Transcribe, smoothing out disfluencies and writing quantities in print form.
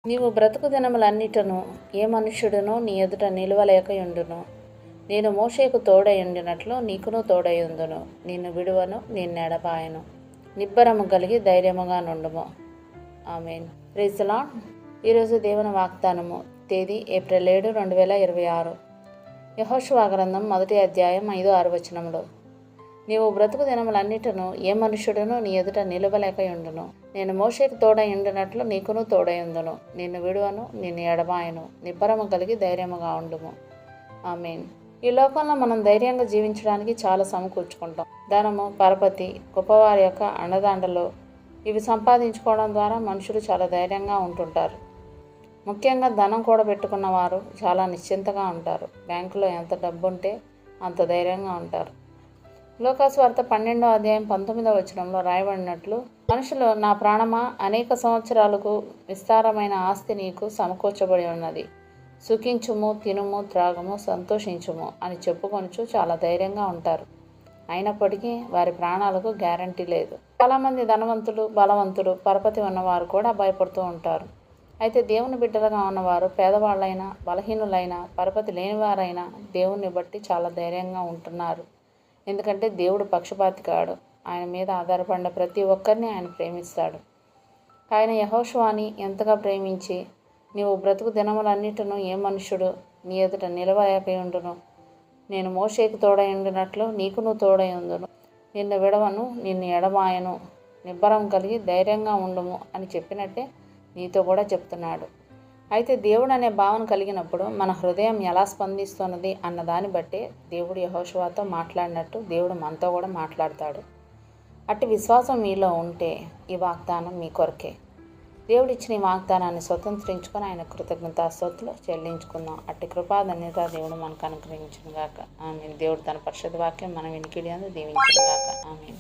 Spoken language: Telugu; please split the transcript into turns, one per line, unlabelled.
నీవు బ్రతుకు దినములన్నిటను ఏ మనుష్యుడునో నీ ఎదుట నిలువలేకయుండును. నేను మోషేకు తోడయుండినట్లు నీకును తోడయుందును. నిన్ను విడువను, నిన్నెడబాయను. నిబ్బరము కలిగి ధైర్యముగా నుండుము. ఆమేన్. Praise the Lord. ఈరోజు దేవుని వాగ్దానము. తేదీ ఏప్రిల్ 7, 2026. యెహోషువ గ్రంథం 1వ అధ్యాయం 5-6 వచనములు. నీవు బ్రతుకు దినములన్నిటను ఏ మనుష్యుడును నీ ఎదుట నిలువలేకయుండును. నేను మోషేకు తోడయుండినట్లు నీకును తోడయుందును. నిన్ను విడువను, నిన్ను ఎడబాయను. నిబ్బరము కలిగి ధైర్యముగా ఉండుము. ఆమేన్. ఈ లోకంలో మనం ధైర్యంగా జీవించడానికి చాలా సమకూర్చుకుంటాం. ధనము, పరపతి, గొప్పవారి యొక్క అండదండలు ఇవి సంపాదించుకోవడం ద్వారా మనుషులు చాలా ధైర్యంగా ఉంటుంటారు. ముఖ్యంగా ధనం కూడబెట్టుకున్న వారు చాలా నిశ్చింతగా ఉంటారు. బ్యాంకులో ఎంత డబ్బు ఉంటే అంత ధైర్యంగా ఉంటారు. లోకాసువార్త 12వ అధ్యాయం 19వ వచనంలో రాయబడినట్లు, మనుషులు, నా ప్రాణమా, అనేక సంవత్సరాలకు విస్తారమైన ఆస్తి నీకు సమకూర్చబడి ఉన్నది. సుఖించుము, తినుము, త్రాగము, సంతోషించుము అని చెప్పుకొనుచు చాలా ధైర్యంగా ఉంటారు. అయినప్పటికీ వారి ప్రాణాలకు గ్యారంటీ లేదు. చాలామంది ధనవంతులు, బలవంతులు, పరపతి ఉన్నవారు కూడా భయపడుతూ ఉంటారు. అయితే దేవుని బిడ్డలుగా ఉన్నవారు పేదవాళ్ళైనా, బలహీనులైనా, పరపతి లేనివారైనా దేవుణ్ణి బట్టి చాలా ధైర్యంగా ఉంటున్నారు. ఎందుకంటే దేవుడు పక్షపాతి కాడు. ఆయన మీద ఆధారపడిన ప్రతి ఒక్కరిని ఆయన ప్రేమిస్తాడు. ఆయన యెహోషువని ఎంతగా ప్రేమించి, నీవు బ్రతుకు దినములన్నిటను ఏ మనుష్యుడు నీ ఎదుట నిలవలేకయుండును. నేను మోషేకు తోడయుండినట్లు నీకును తోడయుందును. నిన్ను విడవను, నిన్ను ఎడబాయను. నిబ్బరం కలిగి ధైర్యంగా ఉండుము అని చెప్పినట్టే నీతో కూడా చెప్తున్నాడు. అయితే దేవుడు అనే భావన కలిగినప్పుడు మన హృదయం ఎలా స్పందిస్తున్నది అన్న దాన్ని బట్టే దేవుడు యెహోషువతో మాట్లాడినట్టు దేవుడు మనతో కూడా మాట్లాడతాడు. అట్టి విశ్వాసం మీలో ఉంటే ఈ వాగ్దానం మీ కొరకే. దేవుడు ఇచ్చిన ఈ వాగ్దానాన్ని స్వతంత్రించుకొని ఆయన కృతజ్ఞతాస్తుతులు చెల్లించుకుందాం. అట్టి కృపాధన్యత దేవుడు మనకు అనుగ్రహించును గాక. ఆమేన్. దేవుడు తన పరిశుద్ధ వాక్యం మన వినికిడి యందు దీవించును గాక. ఆమేన్.